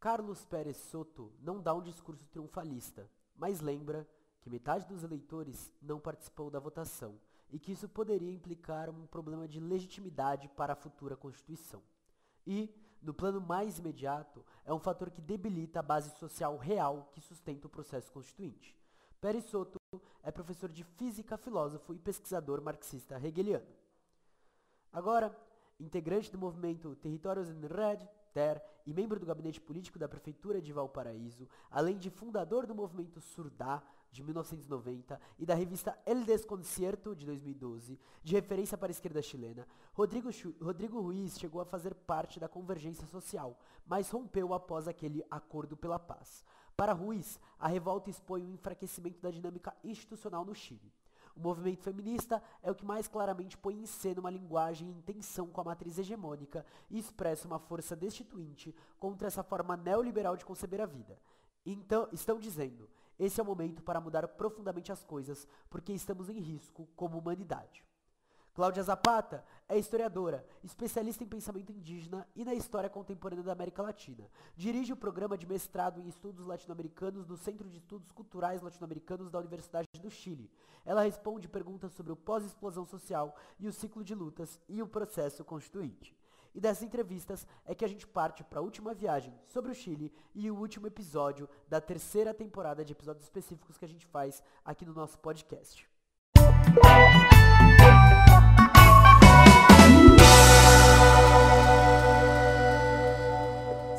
Carlos Pérez Soto não dá um discurso triunfalista, mas lembra que metade dos eleitores não participou da votação e que isso poderia implicar um problema de legitimidade para a futura Constituição. E, no plano mais imediato, é um fator que debilita a base social real que sustenta o processo constituinte. Pérez Soto é professor de física, filósofo e pesquisador marxista hegeliano. Agora, integrante do movimento Territórios en Red, TER, e membro do gabinete político da Prefeitura de Valparaíso, além de fundador do movimento Surdá, de 1990, e da revista El Desconcierto, de 2012, de referência para a esquerda chilena, Rodrigo Ruiz chegou a fazer parte da convergência social, mas rompeu após aquele acordo pela paz. Para Ruiz, a revolta expõe o enfraquecimento da dinâmica institucional no Chile. O movimento feminista é o que mais claramente põe em cena uma linguagem em tensão com a matriz hegemônica e expressa uma força destituinte contra essa forma neoliberal de conceber a vida. Então, estão dizendo, esse é o momento para mudar profundamente as coisas, porque estamos em risco como humanidade. Cláudia Zapata é historiadora, especialista em pensamento indígena e na história contemporânea da América Latina. Dirige o programa de mestrado em estudos latino-americanos no Centro de Estudos Culturais Latino-Americanos da Universidade do Chile. Ela responde perguntas sobre o pós-explosão social e o ciclo de lutas e o processo constituinte. E dessas entrevistas é que a gente parte para a última viagem sobre o Chile e o último episódio da terceira temporada de episódios específicos que a gente faz aqui no nosso podcast.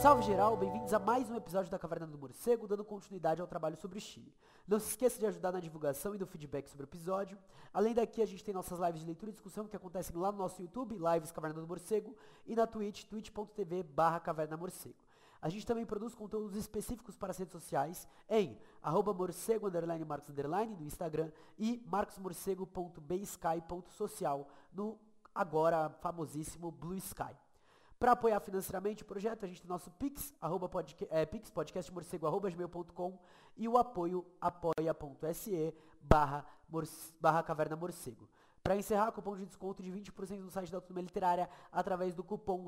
Salve geral, bem-vindos a mais um episódio da Caverna do Morcego, dando continuidade ao trabalho sobre o Chile. Não se esqueça de ajudar na divulgação e do feedback sobre o episódio. Além daqui, a gente tem nossas lives de leitura e discussão que acontecem lá no nosso YouTube, Lives Caverna do Morcego, e na Twitch, twitch.tv/Caverna Morcego. A gente também produz conteúdos específicos para as redes sociais em @morcego_marcos_ no Instagram e marcosmorcego.bsky.social no agora famosíssimo Blue Sky. Para apoiar financeiramente o projeto, a gente tem nosso Pix, pixpodcastmorcego@gmail.com e o apoio apoia.se/Caverna Morcego. Para encerrar, cupom de desconto de 20% no site da Autonomia Literária através do cupom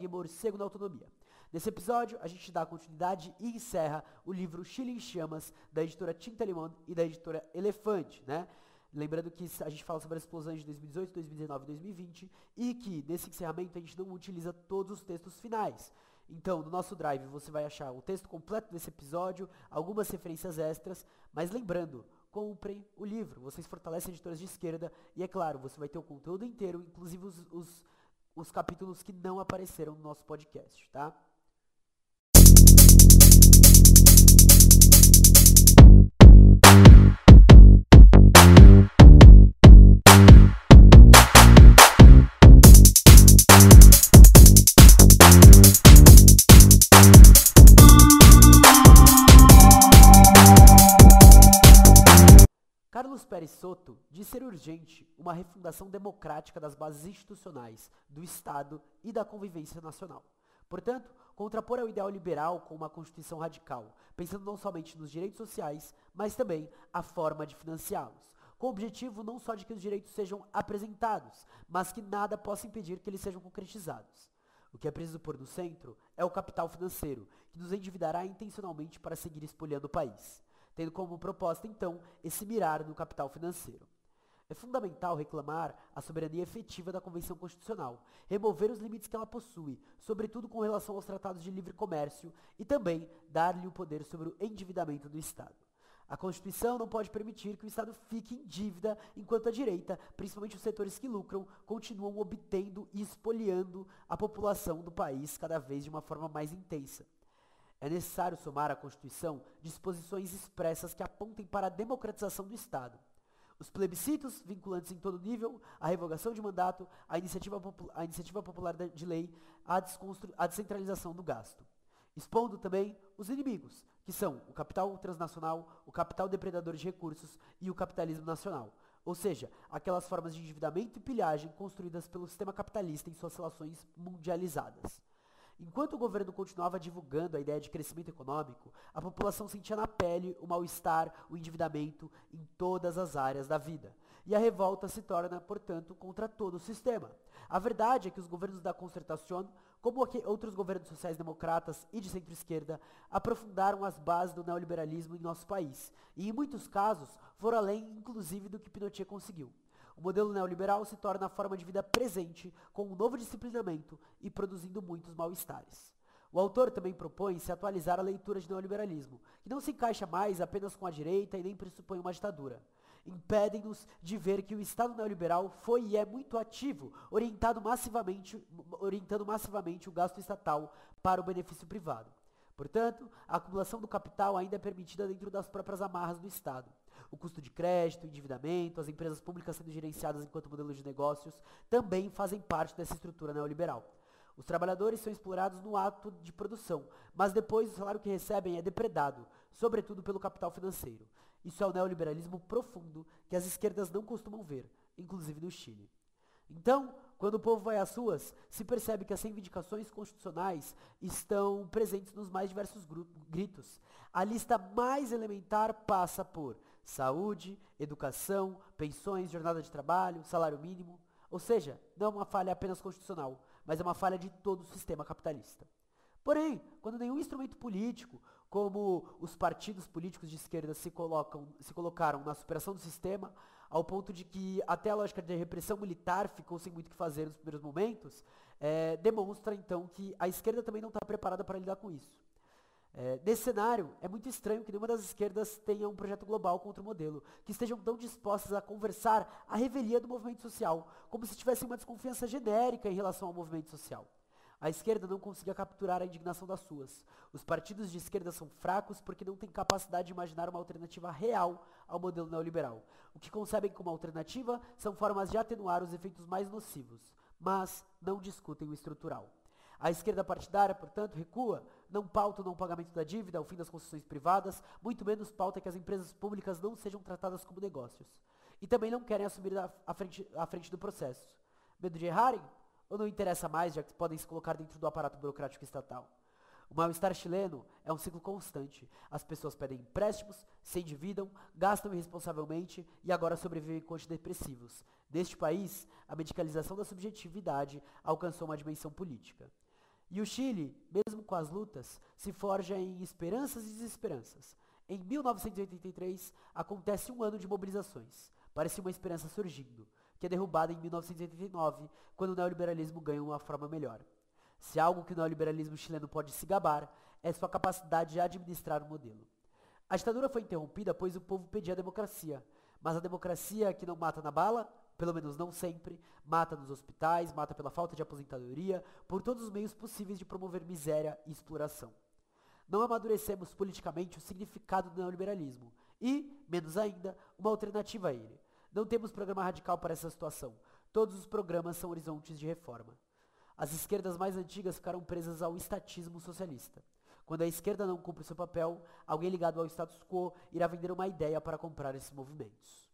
#Morcego na Autonomia. Nesse episódio, a gente dá continuidade e encerra o livro Chile em Chamas, da editora Tinta Limón e da editora Elefante, né? Lembrando que a gente fala sobre as explosões de 2018, 2019 e 2020 e que nesse encerramento a gente não utiliza todos os textos finais. Então, no nosso Drive você vai achar o texto completo desse episódio, algumas referências extras, mas lembrando, comprem o livro, vocês fortalecem editoras de esquerda e, é claro, você vai ter o conteúdo inteiro, inclusive os capítulos que não apareceram no nosso podcast, tá? Carlos Pérez Soto diz ser urgente uma refundação democrática das bases institucionais, do Estado e da convivência nacional. Portanto, contrapor ao ideal liberal com uma Constituição radical, pensando não somente nos direitos sociais, mas também a forma de financiá-los, com o objetivo não só de que os direitos sejam apresentados, mas que nada possa impedir que eles sejam concretizados. O que é preciso pôr no centro é o capital financeiro, que nos endividará intencionalmente para seguir espoliando o país, tendo como proposta, então, esse mirar no capital financeiro. É fundamental reclamar a soberania efetiva da Convenção Constitucional, remover os limites que ela possui, sobretudo com relação aos tratados de livre comércio, e também dar-lhe o poder sobre o endividamento do Estado. A Constituição não pode permitir que o Estado fique em dívida, enquanto a direita, principalmente os setores que lucram, continuam obtendo e espoliando a população do país cada vez de uma forma mais intensa. É necessário somar à Constituição disposições expressas que apontem para a democratização do Estado. Os plebiscitos vinculantes em todo nível, a revogação de mandato, a iniciativa popular de lei, a descentralização do gasto. Expondo também os inimigos, que são o capital transnacional, o capital depredador de recursos e o capitalismo nacional. Ou seja, aquelas formas de endividamento e pilhagem construídas pelo sistema capitalista em suas relações mundializadas. Enquanto o governo continuava divulgando a ideia de crescimento econômico, a população sentia na pele o mal-estar, o endividamento em todas as áreas da vida. E a revolta se torna, portanto, contra todo o sistema. A verdade é que os governos da Concertación como outros governos sociais-democratas e de centro-esquerda, aprofundaram as bases do neoliberalismo em nosso país, e em muitos casos foram além, inclusive, do que Pinochet conseguiu. O modelo neoliberal se torna a forma de vida presente, com um novo disciplinamento e produzindo muitos mal-estares. O autor também propõe se atualizar a leitura de neoliberalismo, que não se encaixa mais apenas com a direita e nem pressupõe uma ditadura. Impedem-nos de ver que o Estado neoliberal foi e é muito ativo, orientando massivamente o gasto estatal para o benefício privado. Portanto, a acumulação do capital ainda é permitida dentro das próprias amarras do Estado. O custo de crédito, o endividamento, as empresas públicas sendo gerenciadas enquanto modelos de negócios também fazem parte dessa estrutura neoliberal. Os trabalhadores são explorados no ato de produção, mas depois o salário que recebem é depredado, sobretudo pelo capital financeiro. Isso é o neoliberalismo profundo que as esquerdas não costumam ver, inclusive no Chile. Então, quando o povo vai às ruas, se percebe que as reivindicações constitucionais estão presentes nos mais diversos gritos. A lista mais elementar passa por saúde, educação, pensões, jornada de trabalho, salário mínimo. Ou seja, não é uma falha apenas constitucional, mas é uma falha de todo o sistema capitalista. Porém, quando nenhum instrumento político, como os partidos políticos de esquerda se colocaram na superação do sistema, ao ponto de que até a lógica de repressão militar ficou sem muito o que fazer nos primeiros momentos, demonstra então que a esquerda também não está preparada para lidar com isso. Nesse cenário, é muito estranho que nenhuma das esquerdas tenha um projeto global contra o modelo, que estejam tão dispostas a conversar a revelia do movimento social, como se tivessem uma desconfiança genérica em relação ao movimento social. A esquerda não conseguia capturar a indignação das suas. Os partidos de esquerda são fracos porque não têm capacidade de imaginar uma alternativa real ao modelo neoliberal. O que concebem como alternativa são formas de atenuar os efeitos mais nocivos, mas não discutem o estrutural. A esquerda partidária, portanto, recua, não pauta o não pagamento da dívida, o fim das concessões privadas, muito menos pauta que as empresas públicas não sejam tratadas como negócios. E também não querem assumir a frente do processo. Medo de errarem? Ou não interessa mais, já que podem se colocar dentro do aparato burocrático estatal? O mal-estar chileno é um ciclo constante. As pessoas pedem empréstimos, se endividam, gastam irresponsavelmente e agora sobrevivem com antidepressivos. Neste país, a medicalização da subjetividade alcançou uma dimensão política. E o Chile, mesmo com as lutas, se forja em esperanças e desesperanças. Em 1983, acontece um ano de mobilizações. Parecia uma esperança surgindo, que é derrubada em 1989, quando o neoliberalismo ganha uma forma melhor. Se algo que o neoliberalismo chileno pode se gabar, é sua capacidade de administrar o modelo. A ditadura foi interrompida pois o povo pedia democracia, mas a democracia que não mata na bala, pelo menos não sempre, mata nos hospitais, mata pela falta de aposentadoria, por todos os meios possíveis de promover miséria e exploração. Não amadurecemos politicamente o significado do neoliberalismo e, menos ainda, uma alternativa a ele. Não temos programa radical para essa situação. Todos os programas são horizontes de reforma. As esquerdas mais antigas ficaram presas ao estatismo socialista. Quando a esquerda não cumpre seu papel, alguém ligado ao status quo irá vender uma ideia para comprar esses movimentos.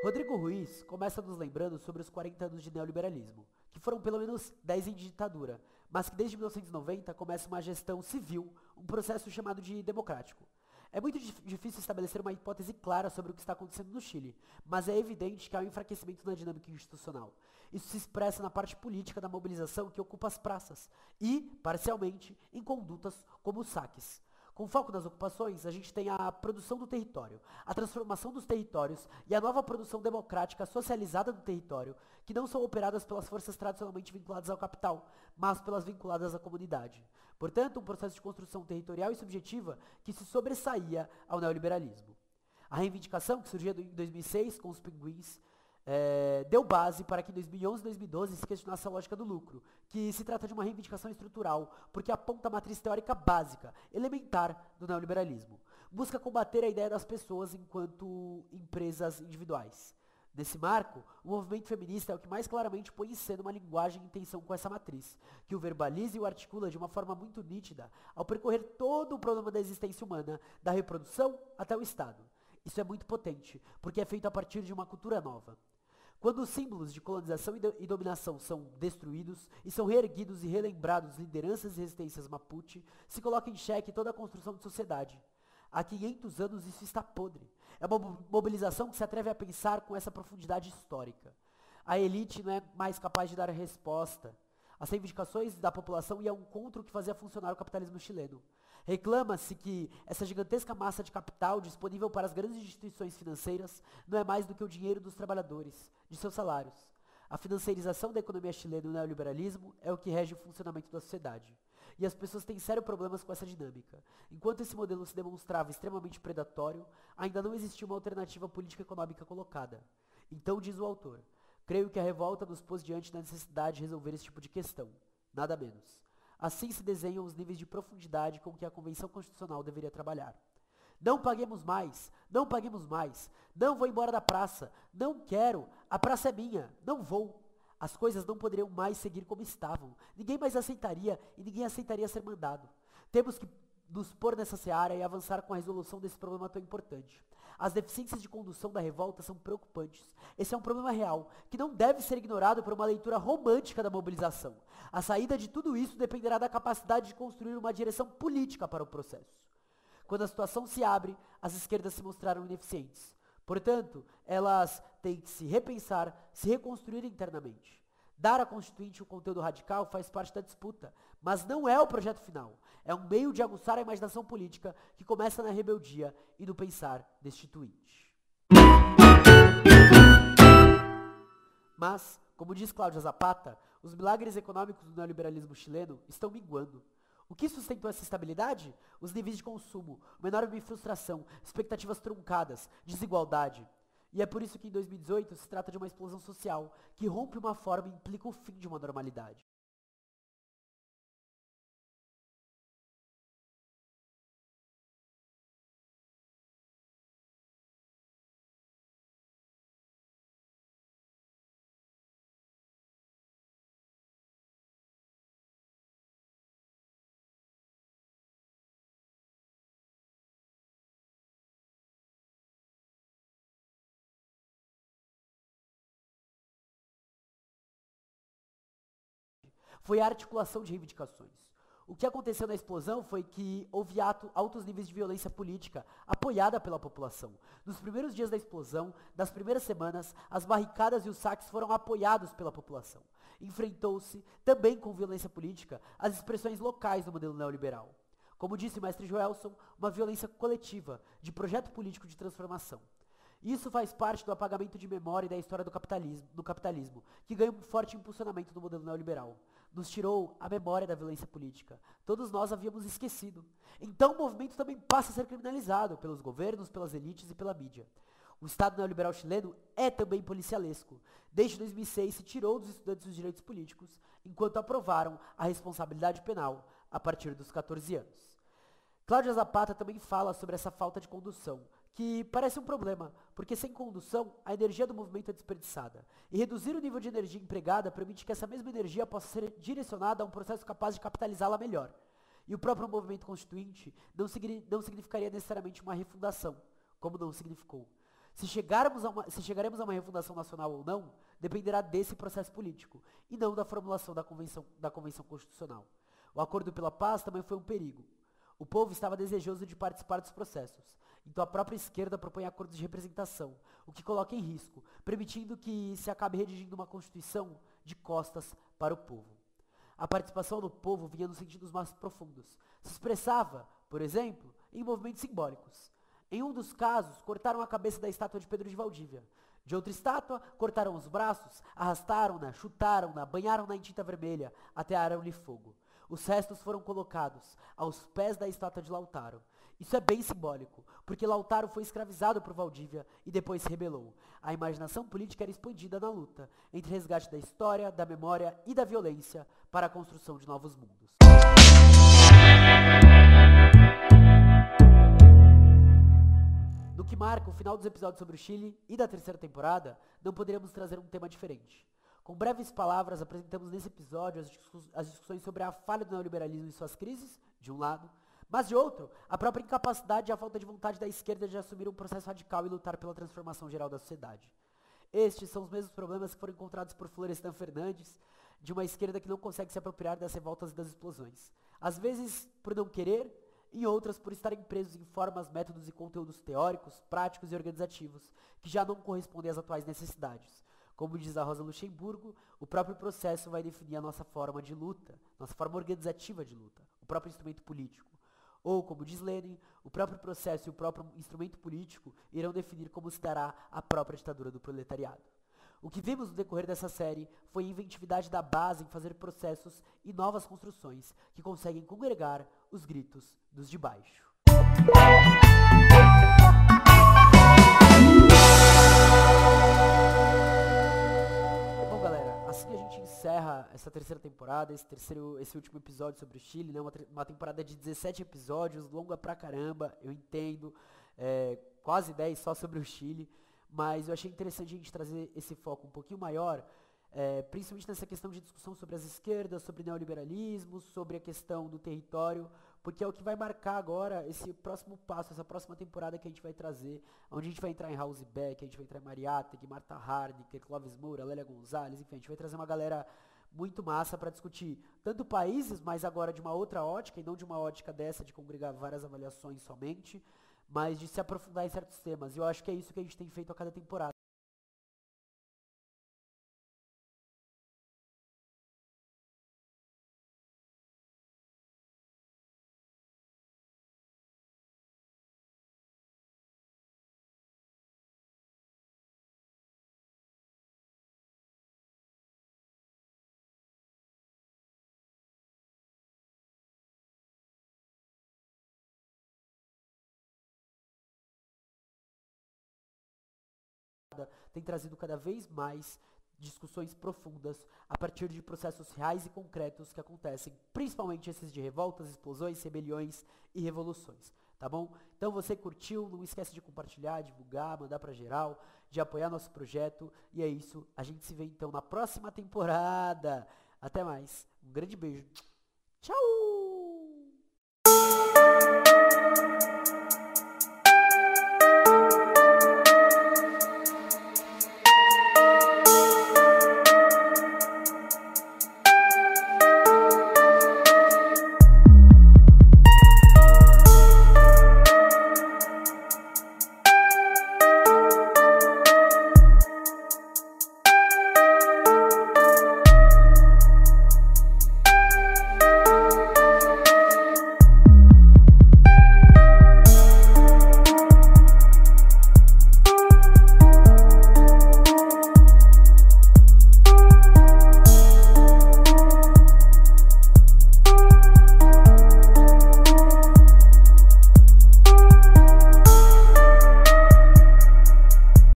Rodrigo Ruiz começa nos lembrando sobre os 40 anos de neoliberalismo, que foram pelo menos 10 em ditadura, mas que desde 1990 começa uma gestão civil, um processo chamado de democrático. É muito difícil estabelecer uma hipótese clara sobre o que está acontecendo no Chile, mas é evidente que há um enfraquecimento na dinâmica institucional. Isso se expressa na parte política da mobilização que ocupa as praças e, parcialmente, em condutas como os saques. Com foco nas ocupações, a gente tem a produção do território, a transformação dos territórios e a nova produção democrática socializada do território, que não são operadas pelas forças tradicionalmente vinculadas ao capital, mas pelas vinculadas à comunidade. Portanto, um processo de construção territorial e subjetiva que se sobressaía ao neoliberalismo. A reivindicação, que surgia em 2006 com os pinguins, deu base para que em 2011 e 2012 se questionasse a lógica do lucro, que se trata de uma reivindicação estrutural, porque aponta a matriz teórica básica, elementar do neoliberalismo. Busca combater a ideia das pessoas enquanto empresas individuais. Nesse marco, o movimento feminista é o que mais claramente põe em cena uma linguagem em tensão com essa matriz, que o verbaliza e o articula de uma forma muito nítida ao percorrer todo o problema da existência humana, da reprodução até o Estado. Isso é muito potente, porque é feito a partir de uma cultura nova. Quando os símbolos de colonização e dominação são destruídos e são reerguidos e relembrados lideranças e resistências Mapuche, se coloca em xeque toda a construção de sociedade. Há 500 anos isso está podre. É uma mobilização que se atreve a pensar com essa profundidade histórica. A elite não é mais capaz de dar resposta. As reivindicações da população iam contra o que fazia funcionar o capitalismo chileno. Reclama-se que essa gigantesca massa de capital disponível para as grandes instituições financeiras não é mais do que o dinheiro dos trabalhadores, de seus salários. A financiarização da economia chilena e o neoliberalismo é o que rege o funcionamento da sociedade. E as pessoas têm sérios problemas com essa dinâmica. Enquanto esse modelo se demonstrava extremamente predatório, ainda não existia uma alternativa política econômica colocada. Então, diz o autor, creio que a revolta nos pôs diante da necessidade de resolver esse tipo de questão. Nada menos. Assim se desenham os níveis de profundidade com que a Convenção Constitucional deveria trabalhar. Não paguemos mais, não paguemos mais, não vou embora da praça, não quero, a praça é minha, não vou. As coisas não poderiam mais seguir como estavam, ninguém mais aceitaria e ninguém aceitaria ser mandado. Temos que nos pôr nessa seara e avançar com a resolução desse problema tão importante. As deficiências de condução da revolta são preocupantes. Esse é um problema real, que não deve ser ignorado por uma leitura romântica da mobilização. A saída de tudo isso dependerá da capacidade de construir uma direção política para o processo. Quando a situação se abre, as esquerdas se mostraram ineficientes. Portanto, elas têm que se repensar, se reconstruir internamente. Dar à Constituinte um conteúdo radical faz parte da disputa, mas não é o projeto final. É um meio de aguçar a imaginação política que começa na rebeldia e no pensar destituinte. Mas, como diz Cláudia Zapata, os milagres econômicos do neoliberalismo chileno estão minguando. O que sustentou essa estabilidade? Os níveis de consumo, uma enorme frustração, expectativas truncadas, desigualdade. E é por isso que em 2018 se trata de uma explosão social, que rompe uma forma e implica o fim de uma normalidade. Foi a articulação de reivindicações. O que aconteceu na explosão foi que houve altos níveis de violência política apoiada pela população. Nos primeiros dias da explosão, das primeiras semanas, as barricadas e os saques foram apoiados pela população. Enfrentou-se, também com violência política, as expressões locais do modelo neoliberal. Como disse o mestre Joelson, uma violência coletiva, de projeto político de transformação. Isso faz parte do apagamento de memória e da história do capitalismo, que ganha um forte impulsionamento do modelo neoliberal. Nos tirou a memória da violência política. Todos nós havíamos esquecido. Então o movimento também passa a ser criminalizado pelos governos, pelas elites e pela mídia. O Estado neoliberal chileno é também policialesco. Desde 2006 se tirou dos estudantes os direitos políticos, enquanto aprovaram a responsabilidade penal a partir dos 14 anos. Cláudia Zapata também fala sobre essa falta de condução, que parece um problema, porque sem condução, a energia do movimento é desperdiçada. E reduzir o nível de energia empregada permite que essa mesma energia possa ser direcionada a um processo capaz de capitalizá-la melhor. E o próprio movimento constituinte não significaria necessariamente uma refundação, como não significou. Se chegaremos a uma refundação nacional ou não, dependerá desse processo político, e não da formulação da Convenção Constitucional. O acordo pela paz também foi um perigo. O povo estava desejoso de participar dos processos. Então a própria esquerda propõe acordos de representação, o que coloca em risco, permitindo que se acabe redigindo uma constituição de costas para o povo. A participação do povo vinha nos sentidos mais profundos. Se expressava, por exemplo, em movimentos simbólicos. Em um dos casos, cortaram a cabeça da estátua de Pedro de Valdívia. De outra estátua, cortaram os braços, arrastaram-na, chutaram-na, banharam-na em tinta vermelha, atearam-lhe fogo. Os restos foram colocados aos pés da estátua de Lautaro. Isso é bem simbólico, porque Lautaro foi escravizado por Valdívia e depois se rebelou. A imaginação política era expandida na luta, entre resgate da história, da memória e da violência para a construção de novos mundos. No que marca o final dos episódios sobre o Chile e da terceira temporada, não poderíamos trazer um tema diferente. Com breves palavras, apresentamos nesse episódio as discussões sobre a falha do neoliberalismo e suas crises, de um lado, mas de outro, a própria incapacidade e a falta de vontade da esquerda de assumir um processo radical e lutar pela transformação geral da sociedade. Estes são os mesmos problemas que foram encontrados por Florestan Fernandes, de uma esquerda que não consegue se apropriar das revoltas e das explosões. Às vezes, por não querer, em outras por estarem presos em formas, métodos e conteúdos teóricos, práticos e organizativos, que já não correspondem às atuais necessidades. Como diz a Rosa Luxemburgo, o próprio processo vai definir a nossa forma de luta, nossa forma organizativa de luta, o próprio instrumento político. Ou, como diz Lenin, o próprio processo e o próprio instrumento político irão definir como se dará a própria ditadura do proletariado. O que vimos no decorrer dessa série foi a inventividade da base em fazer processos e novas construções que conseguem congregar os gritos dos de baixo. Bom, galera, assim a gente encerra essa terceira temporada, esse último episódio sobre o Chile, né? Uma temporada de 17 episódios, longa pra caramba, eu entendo, quase 10 só sobre o Chile. Mas eu achei interessante a gente trazer esse foco um pouquinho maior, principalmente nessa questão de discussão sobre as esquerdas, sobre neoliberalismo, sobre a questão do território, porque é o que vai marcar agora esse próximo passo, essa próxima temporada que a gente vai trazer, onde a gente vai entrar em House Beck, a gente vai entrar em Mariátegui, Marta Harnecker, Clóvis Moura, Lélia Gonzalez, enfim, a gente vai trazer uma galera muito massa para discutir tanto países, mas agora de uma outra ótica, e não de uma ótica dessa de congregar várias avaliações somente, mas de se aprofundar em certos temas. E eu acho que é isso que a gente tem feito a cada temporada. Tem trazido cada vez mais discussões profundas a partir de processos reais e concretos que acontecem, principalmente esses de revoltas, explosões, rebeliões e revoluções, tá bom? Então você curtiu, não esquece de compartilhar, divulgar, mandar pra geral, de apoiar nosso projeto, e é isso, a gente se vê então na próxima temporada. Até mais, um grande beijo, tchau!